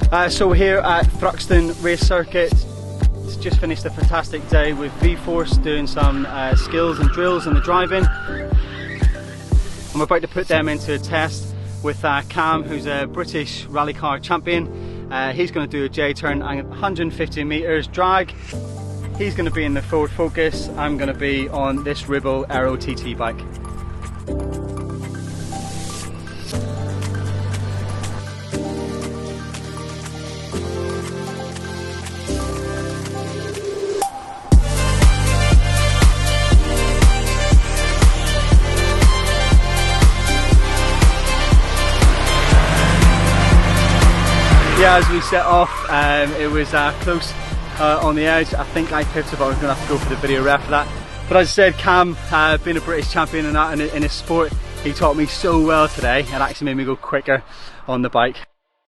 So we're here at Thruxton Race Circuit. It's just finished a fantastic day with V-Force doing some skills and drills in the driving. And we're about to put them into a test with Cam, who's a British rally car champion. He's going to do a J-turn and 150 metres drag. He's going to be in the Ford Focus. I'm going to be on this Ribble Aero TT bike. Yeah, as we set off, it was close on the edge. I think I pipped it, but I was going to have to go for the video ref for that. But as I said, Cam, being a British champion in his sport, he taught me so well today. It actually made me go quicker on the bike.